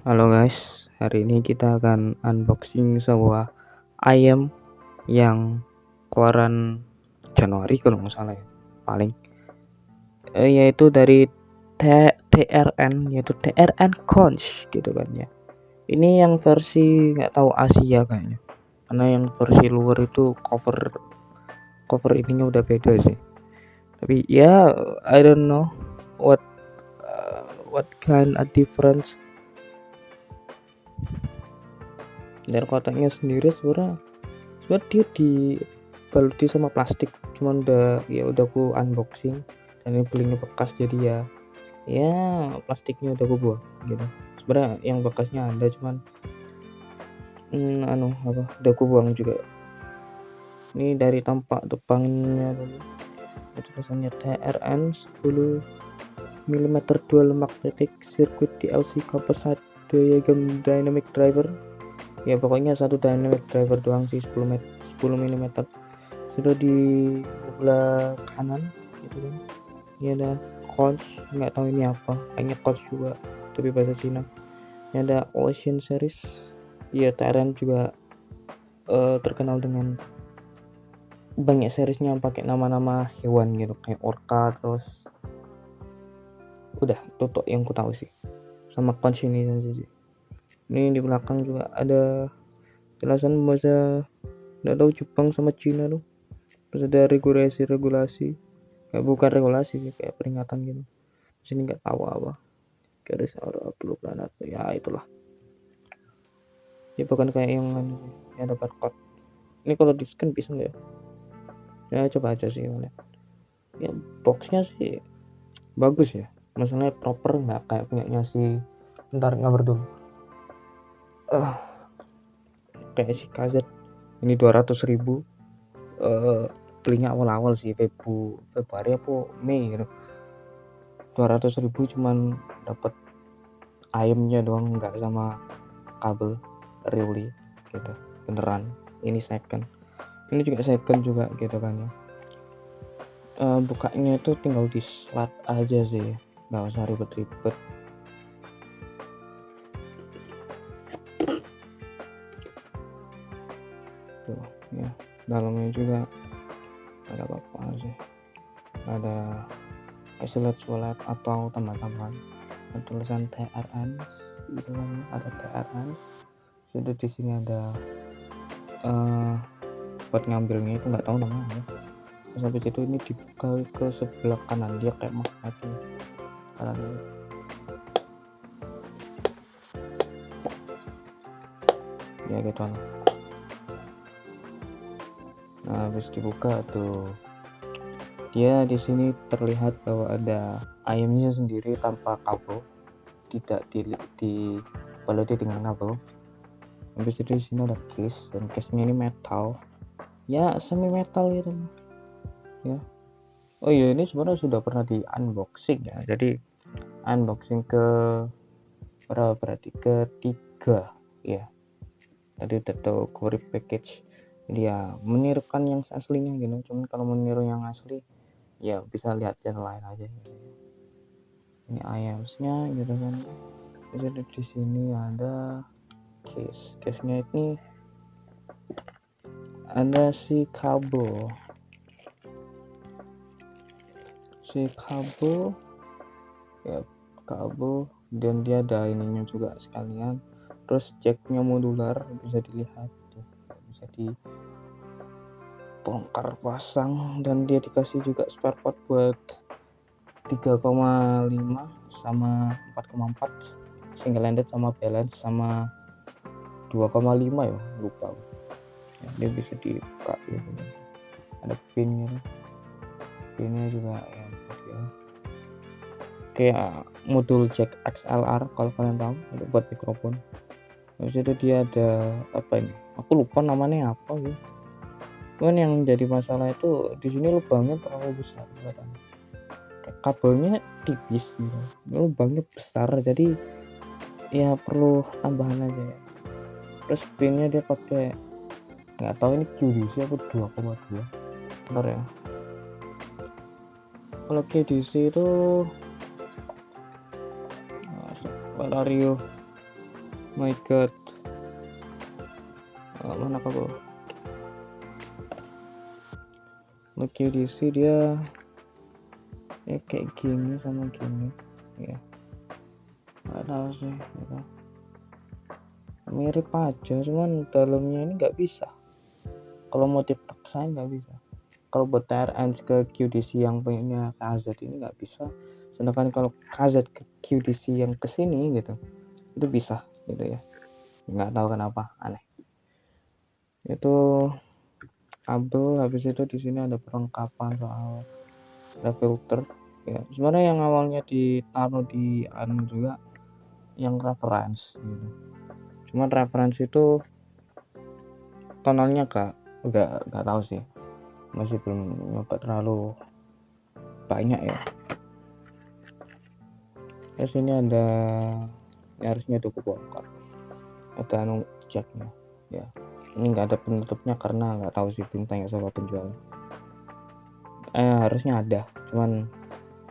Halo guys, hari ini kita akan unboxing sebuah ayam yang keluaran Januari kalau nggak salah ya, paling yaitu dari TRN, yaitu TRN Conch gitu kan ya. Ini yang versi nggak tahu Asia kayaknya, karena yang versi luar itu cover ininya udah beda sih. Tapi ya I don't know what kind of difference. Dan kotaknya sendiri sebenarnya dia dibaluti sama plastik, cuman udah aku unboxing dan ini belinya bekas, jadi ya plastiknya udah aku buang gitu. Sebenarnya yang bekasnya ada, cuman udah aku buang juga. Ini dari tampak depannya dulu, tulisannya TRN 10 mm dual magnetic circuit DLC composite diagram dynamic driver. Ya pokoknya satu dynamic driver doang sih, 10 mm. Sudah di sebelah kanan gitu kan, ini ada Conch, nggak tahu ini apa, kayaknya Conch juga tapi bahasa Cina. Ini ada Ocean series, ya Tyrant juga terkenal dengan banyak seriesnya pakai nama-nama hewan gitu, kayak orca, terus udah tutup yang ku tahu sih, sama Conch ini saja sih. Ini di belakang juga ada jelasan bahasa nggak tahu Jepang sama Cina tuh. Terus ada regulasi, bukan regulasi sih, kayak peringatan gitu. Sini nggak tahu apa, garis aura blue planet ya itulah. Ya bukan kayak yang dapat code. Ini kalau di scan bisa nggak ya? Ya coba aja sih mana. Ya boxnya sih bagus ya, masalahnya proper, nggak kayak punyanya si, bentar nggak dulu. Kayak si KZ ini 200.000, belinya awal-awal sih Februari apa Mei gitu. 200.000 cuman dapat ayamnya doang, nggak sama kabel, really gitu, beneran. Ini second, ini juga second juga gitu kan ya. Bukanya itu tinggal di slot aja sih, nggak usah ribet-ribet. Tuh ya, dalamnya juga ada apa sih, ada sulat atau teman-teman tulisan TRN gitu kan, ada TRN. Sudah di sini ada buat ngambilnya itu nggak tahu namanya. Terus habis itu ini dibuka ke sebelah kanan, dia kayak magnet kanan ini. Ya gitu kan. Nah habis dibuka tuh, dia di sini terlihat bahwa ada ayamnya sendiri tanpa kabel, tidak dibaluti dengan kabel. Habis itu di sini ada case, dan case-nya ini metal, ya semi metal gitu ya. Oh iya, ini sebenarnya sudah pernah di unboxing ya, jadi unboxing ke berapa, berarti ketiga ya. Tadi udah tahu courier package, dia menirukan yang aslinya gitu, cuman kalau meniru yang asli ya bisa lihat yang lain aja gitu. Ini ayamsnya gitu kan. Jadi di sini ada case-nya ini, ada si kabel ya, kabel, dan dia ada ininya juga sekalian. Terus jacknya modular, bisa dilihat tuh, bisa dibongkar pasang, dan dia dikasih juga spare part buat 3,5 sama 4,4 single handed sama balance, sama 2,5 ya lupa ya, dia bisa dibuka gitu. Ada pinnya juga ya, kayak modul jack XLR kalau kalian tahu, untuk buat mikrofon. Terus itu dia ada apa ini, aku lupa namanya apa gitu. Cuman yang jadi masalah itu di sini lubangnya terlalu besar katanya. Kabelnya tipis gitu, lubangnya besar, jadi ya perlu tambahan aja ya. Terus pinnya dia pakai, nggak tahu ini QDC apa 2,2. Bentar ya, kalau QDC itu Valerio My god, mana kabel QDC dia kayak gini sama gini ya, nggak tahu sih gitu. Mirip aja, cuman dalamnya ini nggak bisa. Kalau mau dipaksain nggak bisa. Kalau buat TRN ke QDC yang punya KZ ini nggak bisa. Sedangkan kalau KZ ke QDC yang kesini gitu, itu bisa gitu ya. Nggak tahu kenapa, aneh. Itu kabel, habis itu di sini ada perlengkapan soal filter. Ya, sebenarnya yang awalnya ditaruh di anu juga yang reference gitu. Cuman reference itu tonalnya nggak tahu sih, masih belum nyoba terlalu banyak ya. Terus ini ada harusnya itu kebongkar, ada anu jacknya ya. Ini nggak ada penutupnya karena nggak tahu sih, bintangnya sama penjual. Harusnya ada, cuman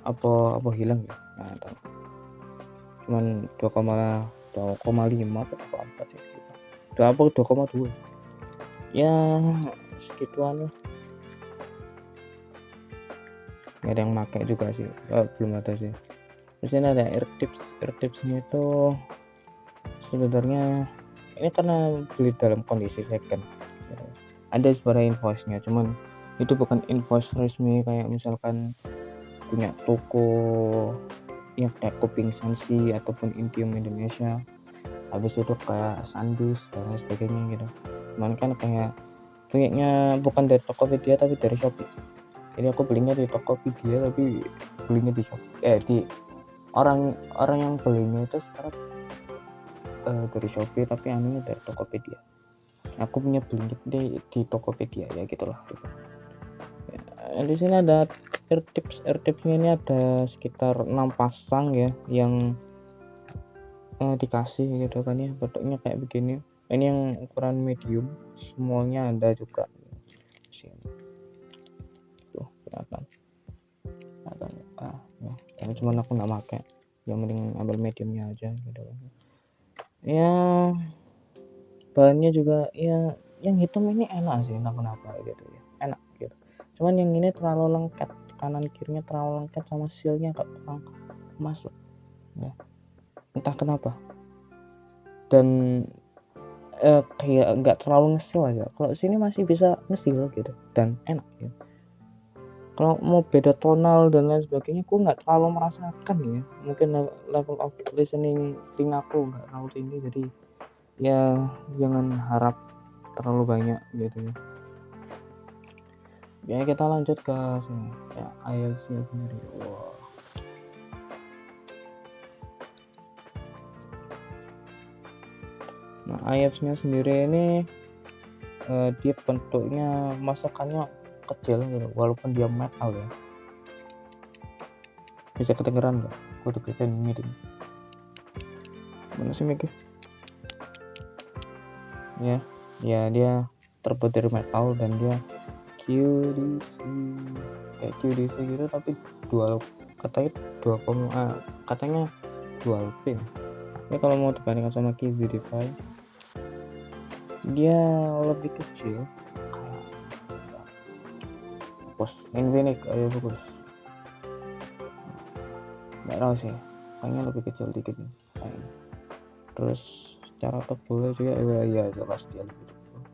apa hilang ya, nggak tahu. Cuman 2,5 atau 2,4 sih, 2,2 ya segituan lah. Nggak ada yang pakai juga sih, belum ada sih. Terus ini ada air tipsnya itu sebenarnya ini karena beli dalam kondisi second, ada sebenarnya invoice-nya, cuman itu bukan invoice resmi kayak misalkan punya toko yang kayak Kuping Sensi ataupun Intium Indonesia, habis itu kayak Sandis dan lain sebagainya gitu. Cuman kan kayak punyanya bukan dari Tokopedia tapi dari Shopee. Jadi aku belinya di Tokopedia tapi belinya di Shopee, di orang yang belinya itu sekarang dari Shopee tapi anunya dari Tokopedia. Aku punya belinya di Tokopedia ya gitulah gitu. Ya, di sini ada air tipsnya ini ada sekitar 6 pasang ya yang dikasih gitu kan ya, bentuknya kayak begini. Ini yang ukuran medium, semuanya ada juga sini tuh kelihatan ya. Tapi cuman aku nggak pakai, yang mending ambil mediumnya aja gitu ya. Bahannya juga ya, yang hitam ini enak sih, entah kenapa gitu ya, enak gitu. Cuman yang ini terlalu lengket, kanan kirinya terlalu lengket sama sealnya gak kurang masuk ya, entah kenapa. Dan kayak nggak terlalu ngesil aja. Kalau sini masih bisa ngesil gitu dan enak gitu. Kalau mau beda tonal dan lain sebagainya, aku nggak terlalu merasakan ya. Mungkin level of listening telingaku nggak terlalu tinggi, jadi ya jangan harap terlalu banyak gitu ya. Ya kita lanjut ke sini ya, IELTS-nya sendiri. Wow. Nah, IELTS-nya sendiri ini dia bentuknya masakannya kecil gitu, walaupun dia metal ya. Bisa kedengeran nggak? Aku udah bikin meeting. Mana sih Miki? Ya, dia terbuat dari metal dan dia QDC kayak QDC gitu, tapi dual katanya dual pin. Ini kalau mau dibandingkan sama KZD5, dia lebih kecil. Bos Infinix ayo bagus. Nggak tahu sih, kayaknya lebih kecil dikit nih kayaknya. Terus secara tebalnya juga ya jelas dia lebih tebal.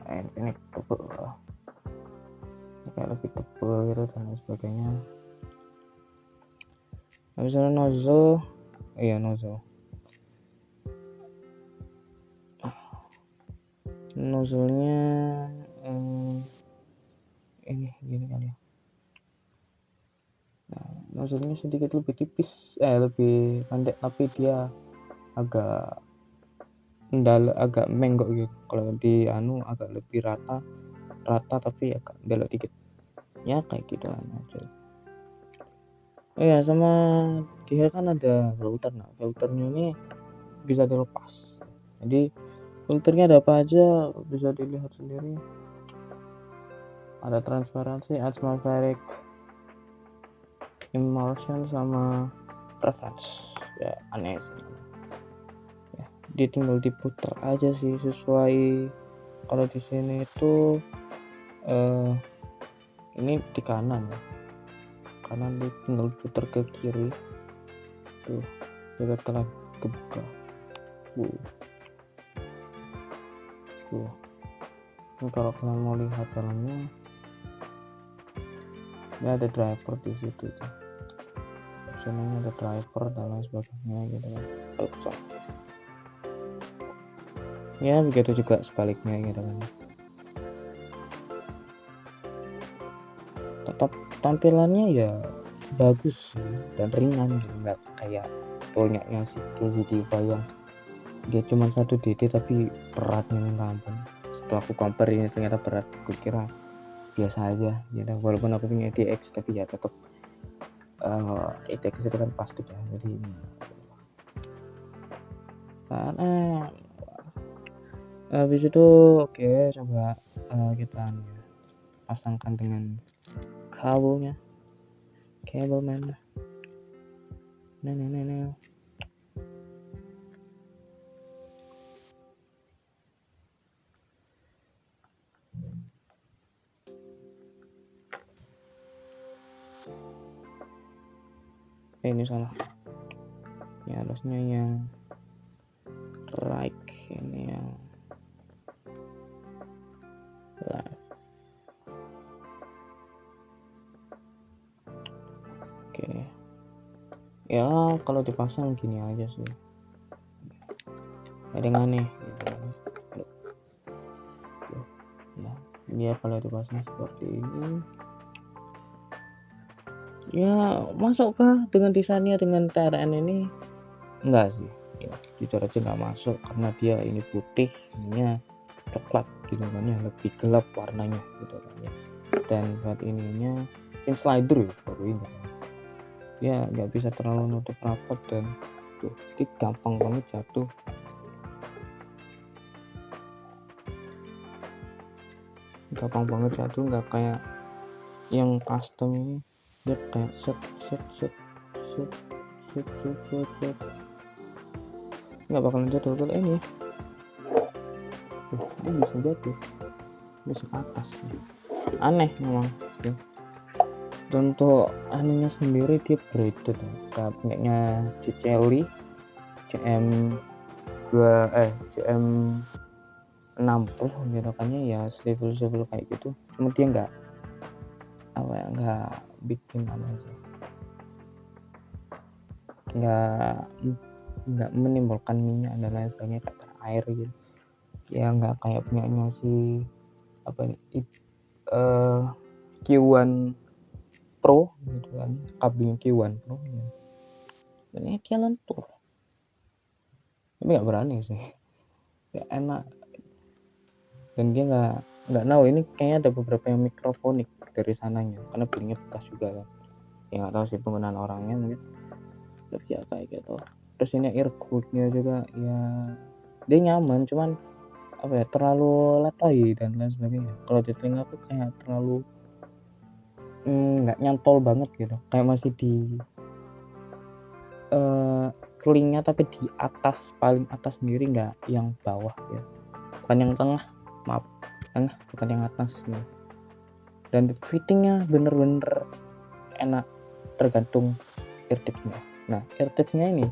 Infinix tebal lah, kayak lebih tebal gitu dan lain sebagainya. Habis itu nozzle nozzle-nya ini gini kali ya. Nah, nozzle-nya sedikit lebih tipis, lebih pendek, tapi dia agak menggok gitu. Kalau di agak lebih rata tapi agak belok dikit ya, kayak gitu aja. Sama dia kan ada filter. Nah, filternya ini bisa dilepas, jadi filternya ada apa aja bisa dilihat sendiri. Ada transparansi, atmospheric, emulsion, sama preference ya, aneh sih. dia tinggal diputar aja sih sesuai. Kalau di sini itu ini di kanan ya, kanan dia tinggal putar ke kiri tuh, juga telah kebuka. Tuh. Ini kalau kalian mau lihat dalamnya, ini ada driver di situ tuh. Opsinya ada driver dan lain sebagainya gitu kan. Ya begitu juga sebaliknya gitu kan. Tetap tampilannya ya bagus sih dan ringan gitu, nggak kayak punyanya si Diva yang dia cuma 1 DD tapi beratnya minta ampun. Setelah aku compare ini ternyata berat, aku kira biasa aja gitu. Walaupun aku punya DX tapi ya tetap DX itu kan pasti ya, jadi habis itu oke, coba kita pasangkan dengan kabelnya, kabelman. Nah. Ini salah. Ya harusnya yang right, ini yang left. Oke. Ya kalau dipasang gini aja sih. Ada yang aneh gitu. Ya, dia kalau dipasang seperti ini. Ya masukkah dengan desainnya dengan TRN ini? Enggak sih ya, jujur aja nggak masuk karena dia ini putih, ininya coklat gitu kan ya, lebih gelap warnanya gitu kan ya. Dan buat ininya in slider ya baru ini ya, nggak bisa terlalu nutup rapat dan tuh ini gampang banget jatuh. Gampang banget jatuh, nggak kayak yang custom ini dia kayak set nggak bakalan jatuh tuh ini. Dia bisa jatuh, bisa ke atas, aneh memang tuh. Dan untuk anunya sendiri dia braided kayak punyanya Ciceli CM 60 gitu kan ya, level kayak gitu. Cuma dia nggak bikin sih, nggak menimbulkan minyak dan lain sebagainya kayak air gitu ya, nggak kayak punyanya si Q1 Pro gitu kan, kabelnya Q1 Pro ya. Dan ini dia lentur tapi nggak berani sih, nggak enak. Dan dia nggak tahu ini kayaknya ada beberapa yang mikrofonik dari sananya karena belinya bekas juga kan ya, nggak tahu sih penggunaan orangnya mungkin lebih kayak gitu. Terus ini earquake-nya juga ya dia nyaman, cuman terlalu letoy dan lain sebagainya. Kalau di telinga tuh kayak terlalu nggak nyantol banget gitu, kayak masih di telinga tapi di atas, paling atas sendiri, nggak yang bawah ya, bukan yang tengah, bukan yang atas ya. Dan fittingnya bener-bener enak tergantung eartipsnya. Nah eartipsnya ini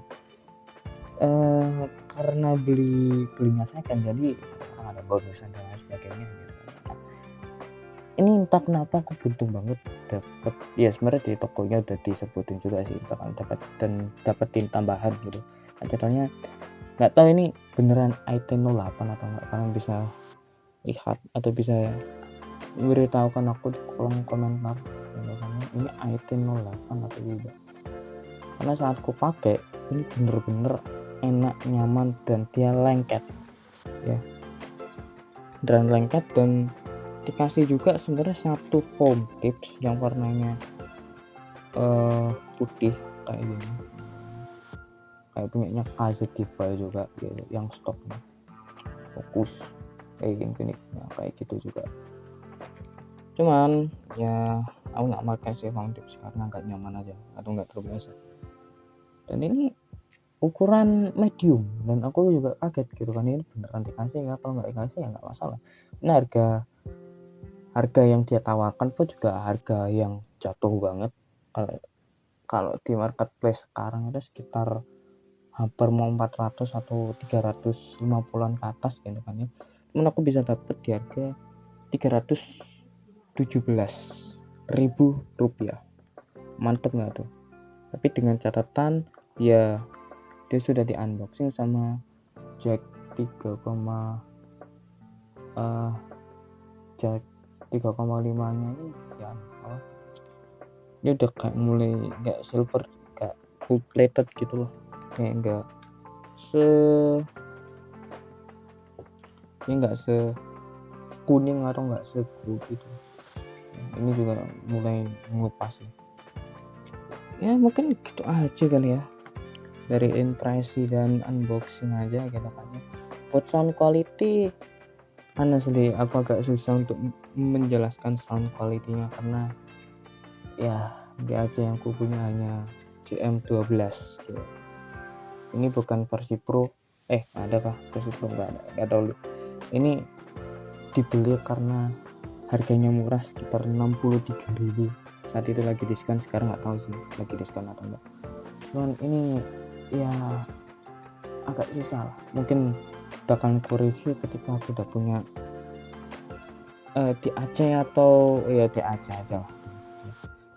karena belinya second jadi ada bonusan dan lain sebagainya gitu. Ini entah kenapa aku beruntung banget dapat, ya sebenarnya di tokonya udah disebutin juga sih bakal dapetin tambahan gitu. Contohnya nggak tahu ini beneran IT08 atau enggak, kalian bisa lihat atau bisa beritahukan aku di kolom komentar ini IT08 atau tidak, karena saat aku pakai ini bener-bener enak, nyaman, dan dia lengket ya, dan lengket. Dan dikasih juga sebenarnya satu foam tips yang warnanya putih kayak gini, kayak punyanya KZ Diva juga gitu, yang stoknya fokus kayak gini nah, kayak gitu juga. Cuman ya aku nggak pakai sih foam tips karena nggak nyaman aja atau nggak terbiasa. Dan ini ukuran medium, dan aku juga kaget gitu kan, ini beneran dikasih ya, kalau nggak dikasih ya nggak masalah. Ini harga yang dia tawarkan pun juga harga yang jatuh banget. Kalau di marketplace sekarang itu sekitar hampir mau 400 atau 350-an ke atas gitu kan ya. Cuman aku bisa dapet di harga 317.000 rupiah. Mantep nggak tuh? Tapi dengan catatan ya dia sudah di unboxing sama jack 3,5 nya ini ya, ini udah kayak mulai nggak silver, kayak full plated gitu loh, kayak nggak kuning atau nggak gold gitu. Ini juga mulai mengupas ya, mungkin gitu aja kali ya dari impresi dan unboxing aja gitu kan ya. Buat sound quality, honestly aku agak susah untuk menjelaskan sound quality-nya, karena ya dia aja yang aku punya hanya GM12 gitu. Ini bukan versi Pro, ada kah versi Pro? nggak tahu. Ini dibeli karena harganya murah, sekitar 63.000 saat itu lagi diskon. Sekarang nggak tahu sih lagi diskon atau enggak, cuman ini ya agak susah lah. Mungkin bakal aku review ketika aku udah punya di Aceh, atau ya di Aceh aja lah,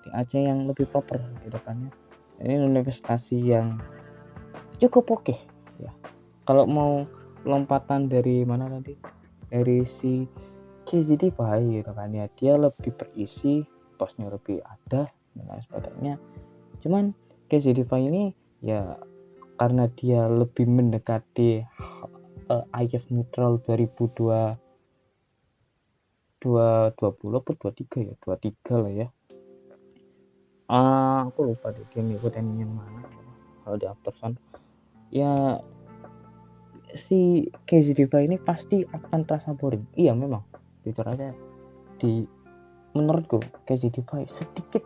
di Aceh yang lebih proper di depannya. Ini investasi yang cukup oke ya. Kalau mau lompatan dari mana tadi, dari si KZDiFi gitu kan ya, dia lebih berisi, posnya lebih ada dan lain sebagainya. Cuman KZDiFi ini ya karena dia lebih mendekati IF neutral 2020 atau 23 ya, 23 lah ya. Aku lupa deh dia ngikutin yang mana kalau di Aftersun ya. Si KZDiFi ini pasti akan terasa boring. Iya memang jujur aja, menurutku KZDiFi sedikit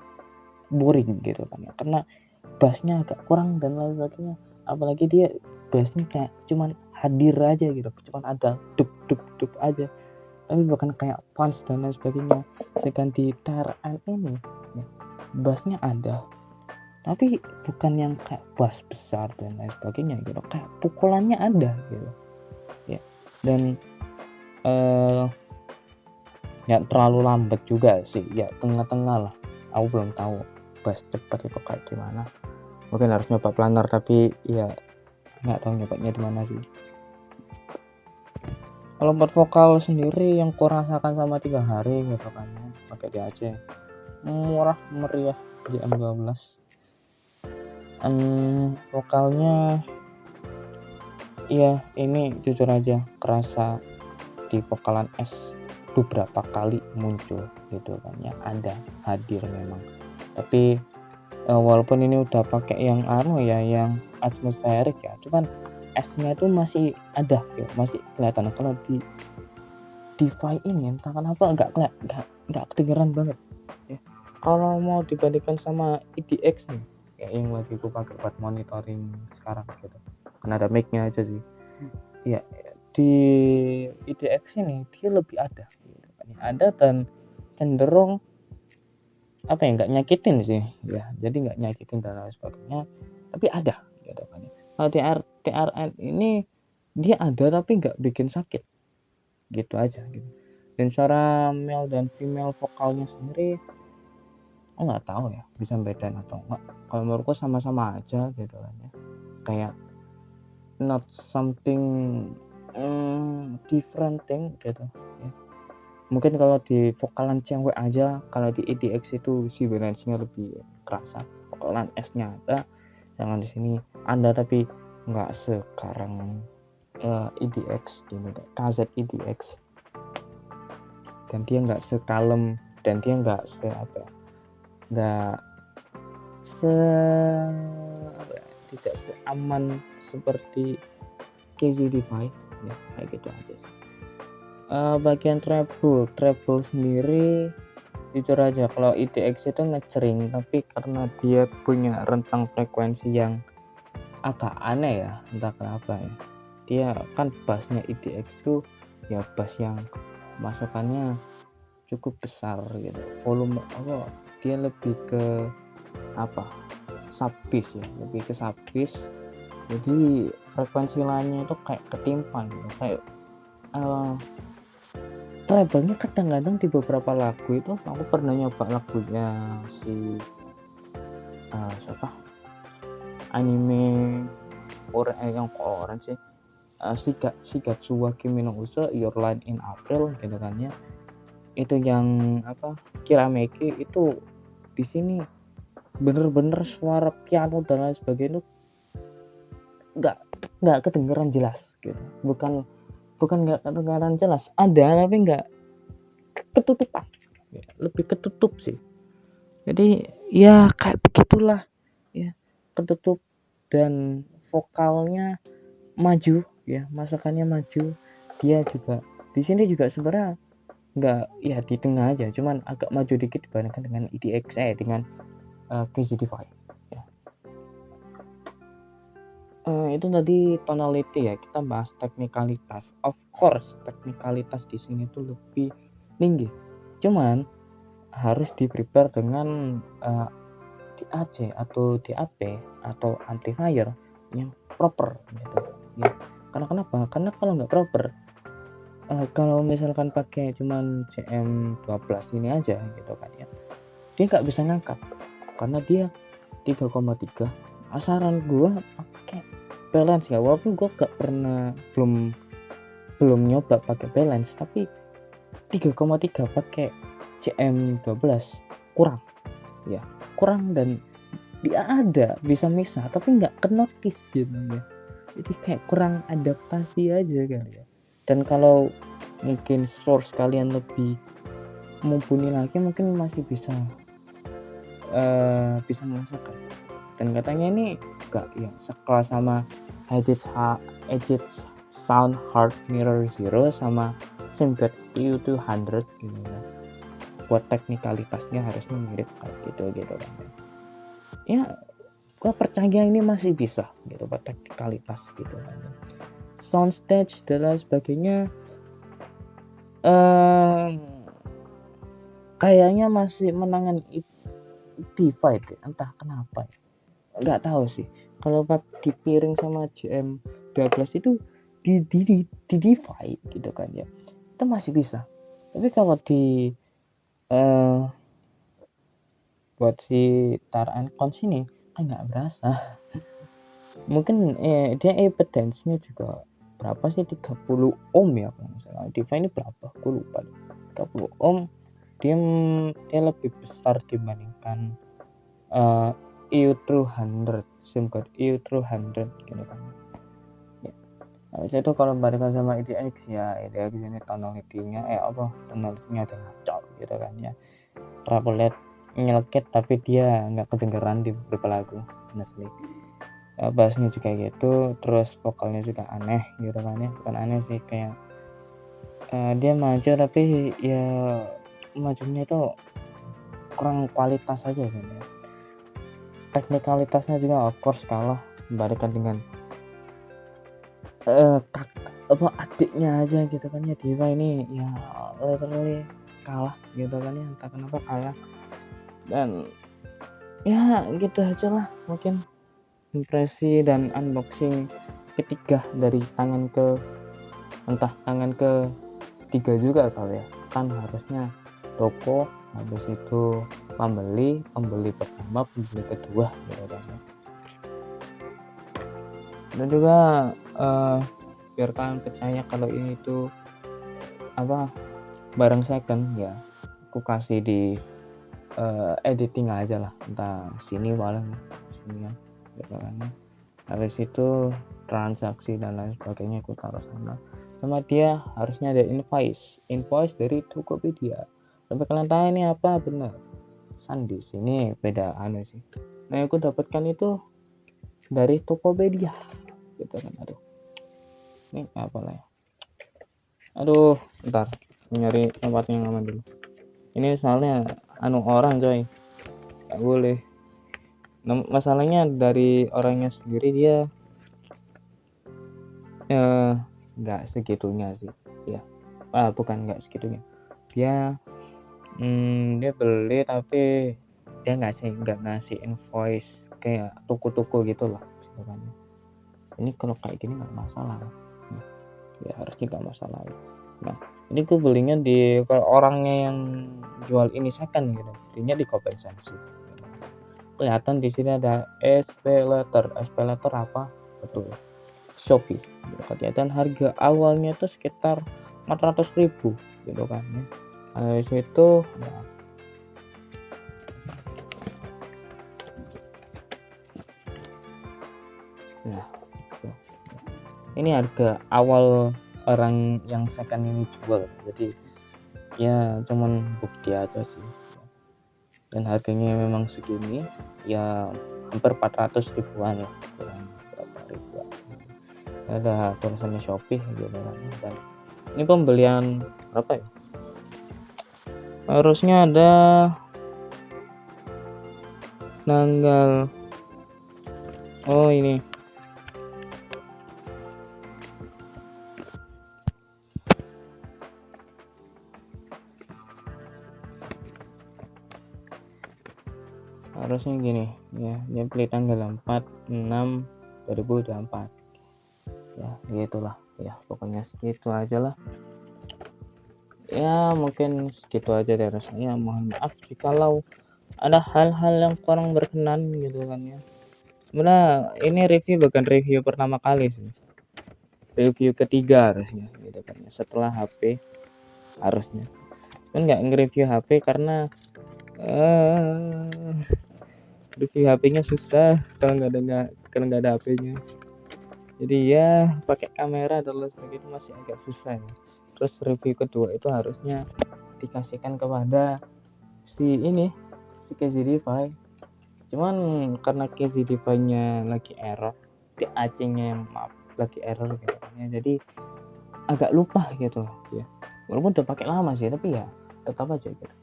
boring gitu kan ya, karena bassnya agak kurang dan lain sebagainya. Apalagi dia bassnya kayak cuman hadir aja gitu, cuman ada dup aja, tapi bukan kayak punch dan lain sebagainya. Sedangkan di TRN ini ya, bassnya ada, tapi bukan yang kayak bass besar dan lain sebagainya gitu, kayak pukulannya ada gitu ya. Dan nggak terlalu lambat juga sih ya, tengah-tengah lah. Aku belum tahu bass cepat itu kayak gimana, mungkin harus nyoba planer, tapi ya nggak tahu nyobanya di mana sih. Kalau buat vokal sendiri yang kurasakan sama 3 hari gitu kan ya, pakai di Aceh, murah meriah GM12. Vokalnya ya ini jujur aja kerasa di vokalan S beberapa kali muncul gitu kan ya, ada hadir memang. Tapi walaupun ini udah pakai yang yang atmosferik ya, cuman S-nya itu masih ada ya, masih kelihatan. Kalau di DeFi ini entah kenapa nggak kedengeran banget ya. Kalau mau dibandingkan sama EDX nih ya, yang lagi gue pakai buat monitoring sekarang gitu, karena ada mic-nya aja sih ya. Di EDX ini dia lebih ada gitu kan, ada dan cenderung apa ya, nggak nyakitin sih ya, jadi nggak nyakitin dan lain sebagainya, tapi ada gitu kan. Kalau TRN ini dia ada tapi nggak bikin sakit gitu aja gitu. Dan suara male dan female vokalnya sendiri nggak tahu ya bisa bedain atau enggak. Kalau menurutku sama-sama aja gitu kan ya, kayak not something different thing gitu ya. Mungkin kalau di vokalan cewek aja, kalau di EDX itu si balance-nya lebih kerasa. Vokalan S-nya ada, jangan di sini ada tapi nggak sekarang EDX ini, KZ EDX. Dan dia nggak sekalem, dan dia nggak tidak seaman seperti KZDiFi ya, kayak gitu aja sih. Bagian treble sendiri jujur aja, kalau EDX itu ngecering, tapi karena dia punya rentang frekuensi yang agak aneh ya, entah kenapa ya. Dia kan bassnya IDX tuh ya bass yang masukannya cukup besar gitu, volume dia lebih ke sub bass ya, lebih ke sub bass. Jadi frekuensi lainnya itu kayak ketimpang gitu, kayak treble-nya kadang-kadang di beberapa lagu itu aku pernah nyoba lagunya si siapa anime yang orang sih, Shigatsu wa Kimi no Uso Your Line in April gitu kan ya. Itu yang Kirameki itu di sini bener-bener suara piano dan lain sebagainya itu nggak kedengeran jelas gitu. Bukan nggak kedengeran jelas, ada tapi nggak ketutupan, lebih ketutup sih. Jadi ya kayak begitulah ya, ketutup dan vokalnya maju ya, masakannya maju. Dia juga di sini juga sebenarnya nggak ya di tengah aja, cuman agak maju dikit dibandingkan dengan EDX dengan KZ5 ya. Itu tadi tonality ya, kita bahas teknikalitas. Of course teknikalitas di sini tuh lebih tinggi, cuman harus di prepare dengan DAC atau DAP atau amplifier yang proper gitu ya. Karena kenapa? Karena kalau nggak proper, kalau misalkan pakai cuman CM12 ini aja gitu kan ya, dia nggak bisa ngangkat karena dia 3,3. Saran gua pakai balance ya, walaupun gua gak pernah belum nyoba pakai balance, tapi 3,3 pakai CM12 kurang ya, kurang. Dan dia ada bisa misah tapi nggak kenotis gitu ya, jadi kayak kurang adaptasi aja kali ya. Dan kalau mungkin source kalian lebih mumpuni lagi, mungkin masih bisa merasakan. Dan katanya ini enggak yang sekelas sama Edit Sound Hard Mirror Zero sama Simcat EU200 gitu ya. Buat teknikalitasnya harusnya mirip kayak gitu kan ya. Gua percaya ini masih bisa gitu buat teknikalitas gitu kan. Soundstage dan lain sebagainya kayaknya masih menangan divide ya, entah kenapa ya. Nggak tahu sih, kalau dipiring sama JM12 itu di divide gitu kan ya, itu masih bisa. Tapi kalau di buat si Taran Cons ini kan nggak berasa. Mungkin dia impedance-nya juga berapa sih, 30 ohm ya kalau misalnya. Diva ini berapa aku lupa, 30 ohm. Dia lebih besar dibandingkan EU200, SIM card EU200 gitu kan ya. Habis itu kalau bandingkan sama EDX ya, EDX ini tonality-nya tonality-nya ada ngaco gitu kan ya. Rapelet nyelkit tapi dia nggak kedengeran di beberapa lagu asli. Bassnya juga gitu, terus vokalnya juga aneh gitu kan ya. Bukan aneh sih, kayak dia maju tapi ya majunya itu kurang kualitas aja gitu ya. Teknikalitasnya juga of course kalah dibandingkan dengan adiknya aja gitu kan ya. Diva ini ya literally kalah gitu kan ya, entah kenapa kalah. Dan ya gitu aja lah mungkin impresi dan unboxing ketiga dari tangan ke tiga juga kali ya. Kan harusnya toko, habis itu pembeli pertama, pembeli kedua gitu kan ya. Dan juga biar kalian percaya kalau ini tuh barang second ya, aku kasih di editing aja lah, entah sini paling sini ya gitu kan ya. Habis itu transaksi dan lain sebagainya aku taruh sama dia. Harusnya ada invoice dari Tokopedia. Tapi kalian tanya ini apa, bener Sandis, ini beda sih. Nah aku dapatkan itu dari Tokopedia gitu kan. Aduh, ini apa lah ya, aduh bentar nyari tempat yang aman dulu. Ini soalnya orang coy, nggak boleh Masalahnya dari orangnya sendiri, dia nggak segitunya sih ya. Bukan nggak segitunya, dia dia beli tapi dia nggak ngasih invoice kayak toko-toko gitu lah sebenarnya. Ini kalau kayak gini nggak masalah ya, harusnya nggak masalah ya. Nah, ini gue belinya kalau orangnya yang jual ini second gitu, belinya di kompensasi. Kelihatan di sini ada SP Letter apa, betul, Shopee. Kelihatan harga awalnya itu sekitar 400.000 gitu kan ya. Habis itu nah, ini harga awal orang yang second ini jual, jadi ya cuman bukti aja sih. Dan harganya memang segini ya, hampir 400 ribuan lah, kurang berapa ribuan. Ada tulisannya Shopee gitu kan. Dan ini pembelian berapa ya, harusnya ada tanggal ini harusnya gini ya, dia beli tanggal 4/6/2024 ya, gitulah ya, pokoknya segitu aja lah ya. Mungkin segitu aja dari saya. Mohon maaf jikalau ada hal-hal yang kurang berkenan gitu kan ya. Sebenarnya ini review bukan review pertama kali sih, review ketiga harusnya gitu kan ya, setelah HP harusnya. Kan nggak nge-review HP karena review HP-nya susah kalau nggak ada HP-nya. Jadi ya pakai kamera dan lain sebagainya masih agak susah ya. Terus review kedua itu harusnya dikasihkan kepada si KZDivi. Cuman karena KZDivi-nya lagi error, di AC-nya yang lagi error gitu kan ya. Jadi agak lupa gitu ya. Walaupun udah pakai lama sih, tapi ya tetap aja gitu.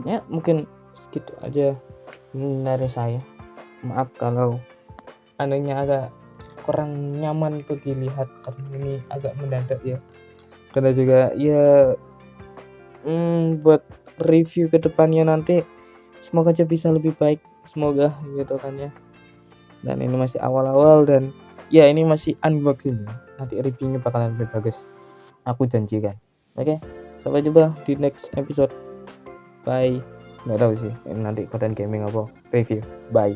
Ya mungkin segitu aja dari saya. Maaf kalau anehnya agak kurang nyaman untuk dilihat karena ini agak mendadak ya. Karena juga ya buat review kedepannya nanti semoga aja bisa lebih baik, semoga gitu kan ya. Dan ini masih awal-awal dan ya ini masih unboxing ya. Nanti reviewnya bakalan lebih bagus, aku janjikan. Oke, sampai jumpa di next episode. Bye. Nggak tahu sih nanti konten gaming apa review. Bye.